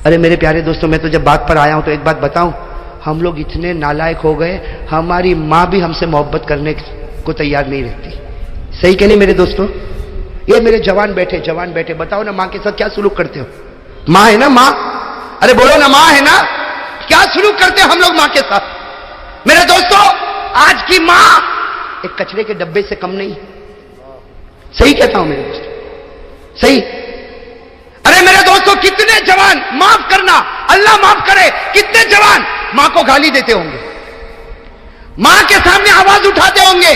ارے میرے پیارے دوستوں، میں تو جب بات پر آیا ہوں تو ایک بات بتاؤں، ہم لوگ اتنے نالائق ہو گئے، ہماری ماں بھی ہم سے محبت کرنے کو تیار نہیں رہتی. صحیح کہ نہیں میرے دوستوں؟ یہ میرے جوان بیٹھے بتاؤ نا، ماں کے ساتھ کیا سلوک کرتے ہو؟ ماں ہے نا ماں؟ ارے بولو نا، ماں ہے نا؟ کیا سلوک کرتے ہم لوگ ماں کے ساتھ؟ میرے دوستوں، آج کی ماں ایک کچرے کے ڈبے سے کم نہیں. صحیح کہتا ہوں میرے دوستوں؟ صحیح. ارے میرے دوستوں، کتنے جوان، معاف کرنا، اللہ معاف کرے، کتنے جوان ماں کو گالی دیتے ہوں گے، ماں کے سامنے آواز اٹھاتے ہوں گے،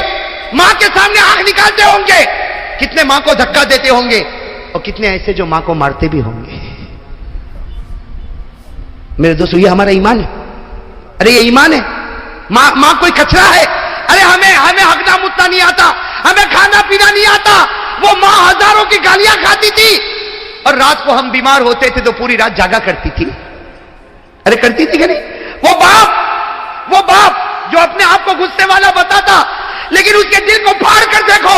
ماں کے سامنے آنکھ نکالتے ہوں گے، کتنے ماں کو دھکا دیتے ہوں گے، اور کتنے ایسے جو ماں کو مارتے بھی ہوں گے. میرے دوستوں، یہ ہمارا ایمان ہے. ارے یہ ایمان ہے. ماں کوئی کچرا ہے؟ ارے ہمیں ہگنا متنا نہیں آتا، ہمیں کھانا پینا نہیں آتا. وہ ماں ہزاروں کی گالیاں کھاتی تھی، اور رات کو ہم بیمار ہوتے تھے تو پوری رات جاگا کرتی تھی. ارے کرتی تھی کہ نہیں؟ وہ باپ جو اپنے آپ کو غصے والا بتاتا، لیکن اس کے دل کو پھاڑ کر دیکھو،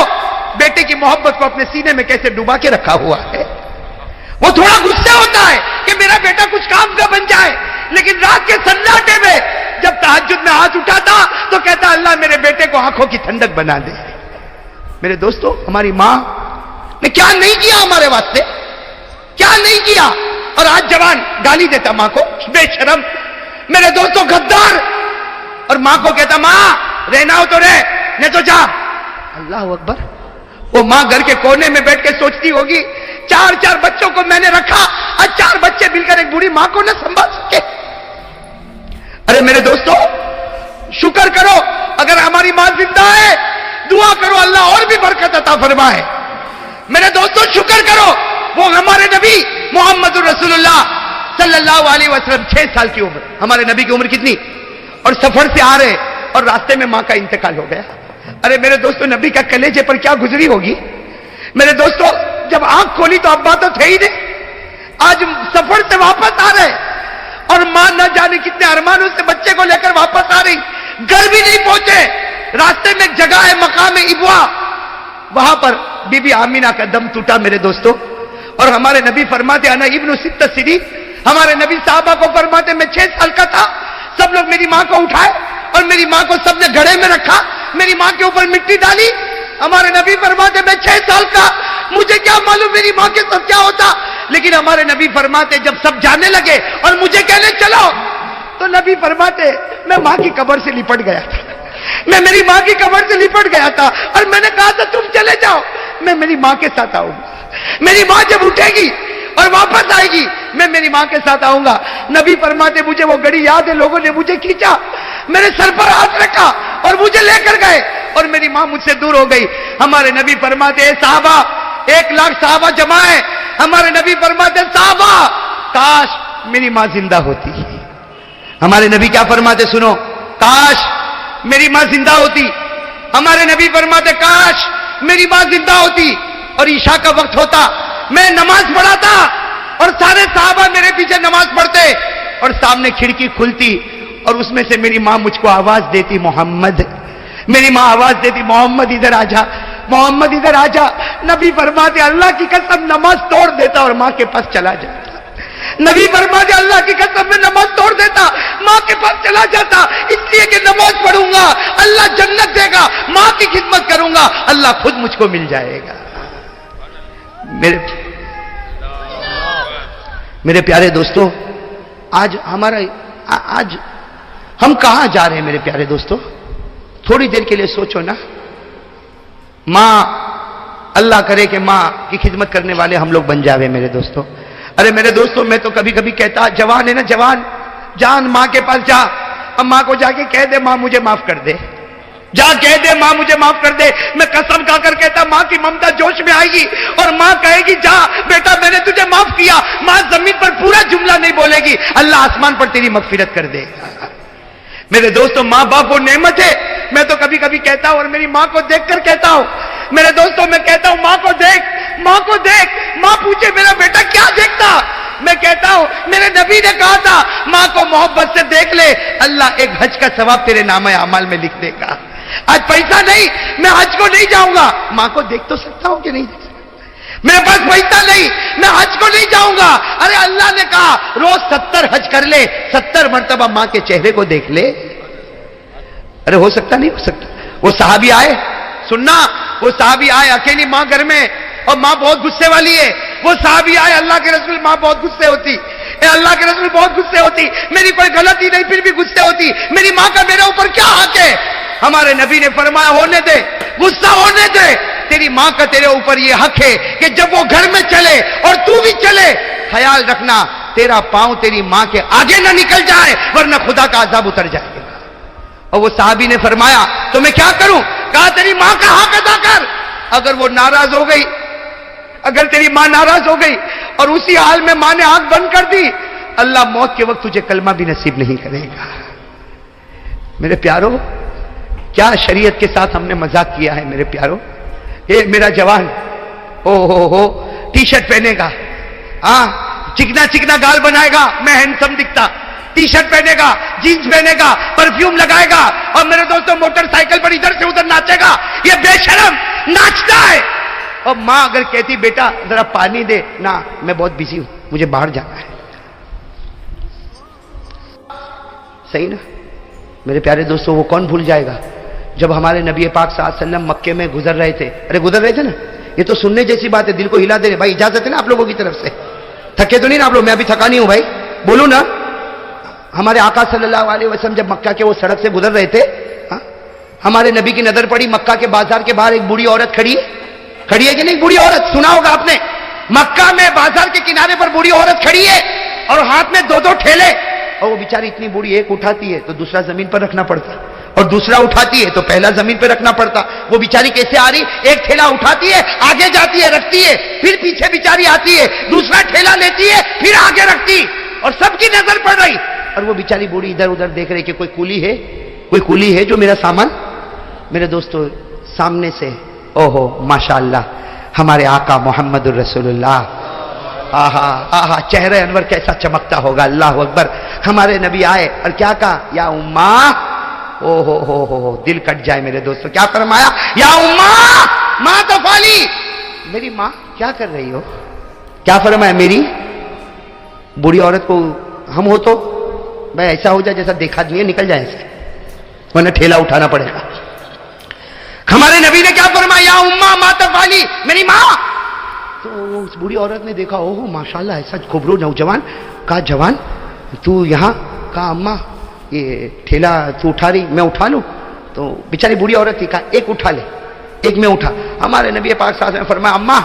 بیٹے کی محبت کو اپنے سینے میں کیسے ڈبا کے رکھا ہوا ہے. وہ تھوڑا غصے ہوتا ہے کہ میرا بیٹا کچھ کام کا بن جائے، لیکن رات کے سناٹے میں جب تہجد میں ہاتھ اٹھاتا تو کہتا اللہ میرے بیٹے کو آنکھوں کی ٹھنڈک بنا دے. میرے دوستوں، ہماری ماں نے کیا نہیں کیا ہمارے واسطے، کیا نہیں کیا. اور آج جوان گالی دیتا ماں کو، بے شرم. میرے دوستوں، غدار. اور ماں کو کہتا ماں رہنا ہو تو رہ، نہیں تو جا. اللہ اکبر. وہ ماں گھر کے کونے میں بیٹھ کے سوچتی ہوگی، چار بچوں کو میں نے رکھا، آج 4 بچے مل کر ایک بوڑھی ماں کو نہ سنبھال سکے. ارے میرے دوستوں، شکر کرو اگر ہماری ماں زندہ ہے، دعا کرو اللہ اور بھی برکت عطا فرمائے. میرے دوستوں، شکر کرو. وہ ہمارے نبی محمد رسول اللہ صلی اللہ علیہ وسلم 6 سال کی عمر، ہمارے نبی کی عمر کتنی؟ اور سفر سے آ رہے اور راستے میں ماں کا انتقال ہو گیا. ارے میرے دوستوں، نبی کا کلیجے پر کیا گزری ہوگی. میرے دوستوں، جب آنکھ کھولی تو ابا تو تھے ہی نہیں. آج سفر سے واپس آ رہے اور ماں نہ جانے کتنے ارمانوں سے بچے کو لے کر واپس آ رہی، گھر بھی نہیں پہنچے. راستے میں ایک جگہ ہے مقام ابوا، وہاں پر بی بی آمینہ کا دم ٹوٹا میرے دوستوں. اور ہمارے نبی فرماتے انا ابن 6 سنین، ہمارے نبی صحابہ کو فرماتے میں 6 سال کا تھا، سب لوگ میری ماں کو اٹھائے اور میری ماں کو سب نے گھڑے میں رکھا، میری ماں کے اوپر مٹی ڈالی. ہمارے نبی فرماتے میں 6 سال کا، مجھے کیا معلوم میری ماں کے ساتھ کیا ہوتا. لیکن ہمارے نبی فرماتے جب سب جانے لگے اور مجھے کہنے چلو، تو نبی فرماتے میں ماں کی قبر سے لپٹ گیا تھا، میں میری ماں کی قبر سے لپٹ گیا تھا، اور میں نے کہا تھا تم چلے جاؤ، میں میری ماں کے ساتھ آؤں گا. میری ماں جب اٹھے گی اور واپس آئے گی میں میری ماں کے ساتھ آؤں گا. نبی فرماتے مجھے وہ گھڑی یاد ہے، لوگوں نے مجھے کھینچا، میرے سر پر ہاتھ رکھا اور مجھے لے کر گئے اور میری ماں مجھ سے دور ہو گئی. ہمارے نبی فرماتے اے صحابہ، 1 لاکھ صحابہ جمع ہے، ہمارے نبی فرماتے صحابہ کاش میری ماں زندہ ہوتی. ہمارے نبی کیا فرماتے سنو، کاش میری ماں زندہ ہوتی. ہمارے نبی فرماتے کاش میری ماں زندہ ہوتی. اور عشاء کا وقت ہوتا، میں نماز پڑھاتا اور سارے صحابہ میرے پیچھے نماز پڑھتے اور سامنے کھڑکی کھلتی اور اس میں سے میری ماں مجھ کو آواز دیتی محمد. میری ماں آواز دیتی محمد ادھر آ جا، محمد ادھر آ جا. نبی فرماتے اللہ کی قسم نماز توڑ دیتا اور ماں کے پاس چلا جاتا. نبی فرماتے اللہ کی قسم میں نماز توڑ دیتا، ماں کے پاس چلا جاتا، اس لیے کہ نماز پڑھوں گا اللہ جنت دے گا، ماں کی خدمت کروں گا اللہ خود مجھ کو مل جائے گا. میرے پیارے دوستوں، آج ہم کہاں جا رہے ہیں میرے پیارے دوستوں؟ تھوڑی دیر کے لیے سوچو نا. ماں، اللہ کرے کہ ماں کی خدمت کرنے والے ہم لوگ بن جاوے میرے دوستوں. ارے میرے دوستوں، میں تو کبھی کبھی کہتا، جوان ہے نا جوان، جان ماں کے پاس جا، اب ماں کو جا کے کہہ دے ماں مجھے معاف کر دے، جا کہہ دے ماں مجھے معاف کر دے. میں قسم کھا کر کہتا ماں کی ممتا جوش میں آئے گی اور ماں کہے گی جا بیٹا میں نے تجھے معاف کیا. ماں زمین پر پورا جملہ نہیں بولے گی، اللہ آسمان پر تیری مغفرت کر دے گا. میرے دوستوں، ماں باپ وہ نعمت ہے. میں تو کبھی کبھی کہتا ہوں اور میری ماں کو دیکھ کر کہتا ہوں، میرے دوستوں میں کہتا ہوں ماں کو دیکھ، ماں کو دیکھ. ماں پوچھے میرا بیٹا کیا دیکھتا، میں کہتا ہوں میرے نبی نے کہا تھا ماں کو محبت سے دیکھ لے، اللہ ایک حج کا ثواب تیرے نامہ اعمال میں لکھ دے گا. آج پیسہ نہیں، میں حج کو نہیں جاؤں گا، ماں کو دیکھ تو سکتا ہوں کہ نہیں دیکھ سکتا؟ میرے پاس پیسہ نہیں، میں حج کو نہیں جاؤں گا. ارے اللہ نے کہا روز 70 حج کر لے، 70 مرتبہ ماں کے چہرے کو دیکھ لے. ارے ہو سکتا نہیں ہو سکتا. وہ صحابی آئے، سننا، وہ صحابی آئے، اکیلی ماں گھر میں اور ماں بہت غصے والی ہے. وہ صحابی آئے، اللہ کے رسول ماں بہت غصے ہوتی، اے اللہ کے رسول بہت غصے ہوتی، میری کوئی غلطی نہیں پھر بھی غصے ہوتی، میری ماں کا میرے اوپر کیا حق ہے؟ ہمارے نبی نے فرمایا ہونے دے، غصہ ہونے دے. تیری ماں کا تیرے اوپر یہ حق ہے کہ جب وہ گھر میں چلے اور تو بھی چلے، خیال رکھنا تیرا پاؤں تیری ماں کے آگے نہ نکل جائے ورنہ خدا کا عذاب اتر جائے گا. اور وہ صحابی نے فرمایا تو میں کیا کروں؟ کہا تیری ماں کا حق ادا کر. اگر وہ ناراض ہو گئی، اگر تیری ماں ناراض ہو گئی اور اسی حال میں ماں نے آنکھ بند کر دی، اللہ موت کے وقت تجھے کلمہ بھی نصیب نہیں کرے گا. میرے پیارو، کیا شریعت کے ساتھ ہم نے مذاق کیا ہے میرے پیارو. یہ میرا جوان ہو ٹی شرٹ پہنے گا، چکنا چکنا گال بنائے گا، میں ہینڈسم دکھتا، ٹی شرٹ پہنے گا، جینز پہنے گا، پرفیوم لگائے گا اور میرے دوستوں موٹر سائیکل پر ادھر سے ادھر ناچے گا. یہ بے شرم ناچتا ہے. اور ماں اگر کہتی بیٹا ذرا پانی دے، نہ میں بہت بزی ہوں، مجھے باہر جانا ہے. صحیح نا میرے پیارے دوستوں؟ وہ کون بھول جائے گا جب ہمارے نبی پاک صلی اللہ علیہ وسلم مکے میں گزر رہے تھے. ارے گزر رہے تھے نا، یہ تو سننے جیسی بات ہے، دل کو ہلا دے رہے. بھائی اجازت ہے نا آپ لوگوں کی طرف سے؟ تھکے تو نہیں نا آپ لوگ؟ میں ابھی تھکا نہیں ہوں بھائی، بولو نا. ہمارے آقا صلی اللہ علیہ وسلم جب مکہ کے وہ سڑک سے گزر رہے تھے، ہمارے نبی کی نظر پڑی مکہ کے بازار کے باہر ایک بوڑھی عورت کھڑی ہے کہ نہیں؟ بوڑھی عورت سنا ہوگا آپ نے. مکہ میں بازار کے کنارے پر بوڑھی عورت کھڑی ہے اور ہاتھ میں 2 ٹھیلے. اور وہ بیچاری اتنی بوڑھی، ایک اٹھاتی ہے تو دوسرا زمین پر رکھنا پڑتا، اور دوسرا اٹھاتی ہے تو پہلا زمین پہ رکھنا پڑتا. وہ بیچاری کیسے آ رہی؟ ایک ٹھیلا اٹھاتی ہے، آگے جاتی ہے، رکھتی ہے، پھر پیچھے بیچاری آتی ہے، دوسرا ٹھیلا لیتی ہے، پھر آگے رکھتی، اور سب کی نظر پڑ رہی. اور وہ بیچاری بوڑھی ادھر ادھر دیکھ رہی کہ کوئی کولی ہے جو میرا سامان. میرے دوستو سامنے سے اوہو ماشاءاللہ ہمارے آقا محمد الرسول اللہ، آہا آہا چہرے انور کیسا چمکتا ہوگا. اللہ اکبر. ہمارے نبی آئے اور کیا کہا؟ یا اماں. او ہو دل کٹ جائے میرے دوستو. کیا فرمایا؟ یا اماں ماں تفعلی. میری ماں کیا کر رہی ہو؟ کیا فرمایا؟ میری بوڑھی عورت کو ہم ہو تو بھائی ایسا ہو جائے جیسا دیکھا نہیں ہے، نکل جائے ایسے، ورنہ ٹھیلا اٹھانا پڑے گا. ہمارے نبی نے کیا فرمایا؟ یا اماں ما تفعلی، میری ماں. تو اس بوڑھی عورت نے دیکھا اوہ ماشاءاللہ ایسا خوبرو نوجوان. کہا جوان تو یہاں؟ کہا اماں یہ ٹھیلا تو اٹھا رہی، میں اٹھا لوں؟ تو بیچاری بوڑھی عورت تھی، کہا ایک اٹھا لے، ایک میں اٹھا. ہمارے نبی پاک صلی اللہ علیہ وسلم نے فرمایا اماں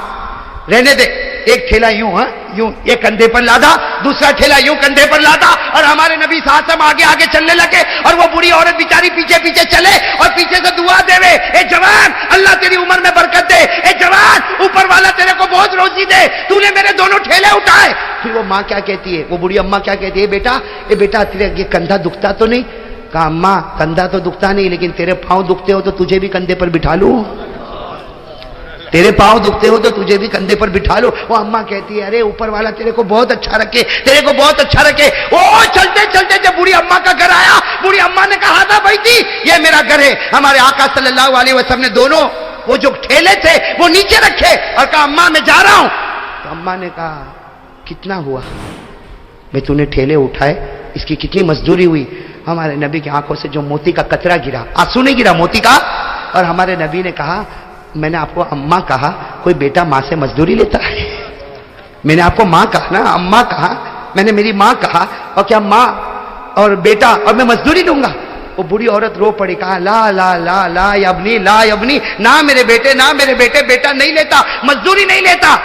رہنے دے، ایک ٹھیلا یوں یوں ایک کندھے پر لادا، دوسرا ٹھیلا یوں کندھے پر لادا، اور ہمارے نبی صلی اللہ علیہ وسلم آگے آگے چلنے لگے اور وہ بوڑھی عورت بیچاری پیچھے پیچھے چلے اور پیچھے سے دعا دے رہے، اے جوان اللہ تیری عمر میں برکت دے، اے جوان اوپر والا تیرے کو بہت روزی دے، تو نے میرے دونوں ٹھیلے اٹھائے. پھر وہ ماں کیا کہتی ہے، وہ بوڑھی اماں کیا کہتی ہے؟ بیٹا تیرے یہ کندھا دکھتا تو نہیں؟ کہا اماں کندھا تو دکھتا نہیں، لیکن تیرے پاؤں دکھتے ہو تو تجھے بھی کندھے پر بٹھا لوں. تیرے پاؤں دکھتے ہو تو تجھے بھی کندھے پر بٹھا لو. وہ اماں کہتی ہے ارے اوپر والا تیرے کو بہت اچھا رکھے، تیرے کو بہت اچھا رکھے. او چلتے چلتے جب بوڑھی اماں کا گھر آیا، بوڑھی اماں نے کہا تھا بھائی تھی یہ میرا گھر ہے. ہمارے آقا صلی اللہ علیہ وسلم نے دونوں وہ جو ٹھیلے تھے وہ نیچے رکھے اور کہا اماں میں جا رہا ہوں. تو اماں نے کہا کتنا ہوا؟ میں تو نے ٹھیلے اٹھائے، اس کی کتنی مزدوری ہوئی؟ ہمارے نبی کی آنکھوں سے جو موتی کا قطرہ گرا، آنسو نہیں گرا، موتی کا. اور ہمارے نبی نے کہا میں نے آپ کو اماں کہا، کوئی بیٹا ماں سے مزدوری لیتا ہے؟ میں نے آپ کو ماں کہا نا، اماں کہا، میں نے میری ماں کہا، اور کیا ماں اور بیٹا اور میں مزدوری دوں گا؟ وہ بوڑھی عورت رو پڑی، کہا لا لا لا لا یبنی لا یبنی، نہ میرے بیٹے، نہ میرے بیٹے، بیٹا نہیں لیتا، مزدوری نہیں لیتا.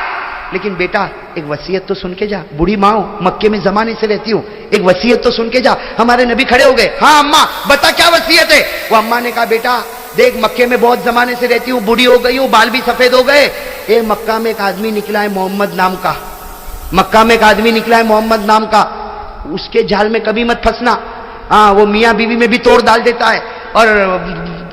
لیکن بیٹا ایک وصیت تو سن کے جا، بوڑھی ماں ہوں، مکے میں زمانے سے رہتی ہوں، ایک وصیت تو سن کے جا. ہمارے نبی کھڑے ہو گئے، ہاں اماں بتا کیا وصیت ہے؟ وہ اماں نے کہا بیٹا دیکھ مکے میں بہت زمانے سے رہتی ہوں، بوڑھی ہو گئی ہوں، بال بھی سفید ہو گئے. اے مکہ میں ایک آدمی نکلا ہے محمد نام کا، مکہ میں ایک آدمی نکلا ہے محمد نام کا، اس کے جال میں کبھی مت پھنسنا. ہاں وہ میاں بیوی میں بھی توڑ ڈال دیتا ہے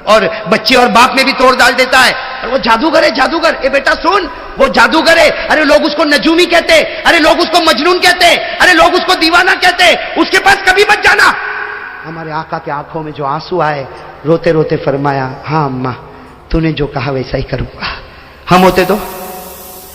اور بچے اور باپ میں بھی توڑ ڈال دیتا ہے. اور وہ جادوگر ہے، جادوگر. اے بیٹا سن، وہ جادوگر ہے. ارے لوگ اس کو نجومی کہتے، ارے لوگ اس کو مجنون کہتے، ارے لوگ اس کو دیوانہ کہتے، اس کے پاس کبھی مت جانا. ہمارے آقا کے آنکھوں میں جو آنسو آئے، روتے روتے فرمایا ہاں اماں تو نے جو کہا ویسا ہی کروں گا. ہم ہوتے تو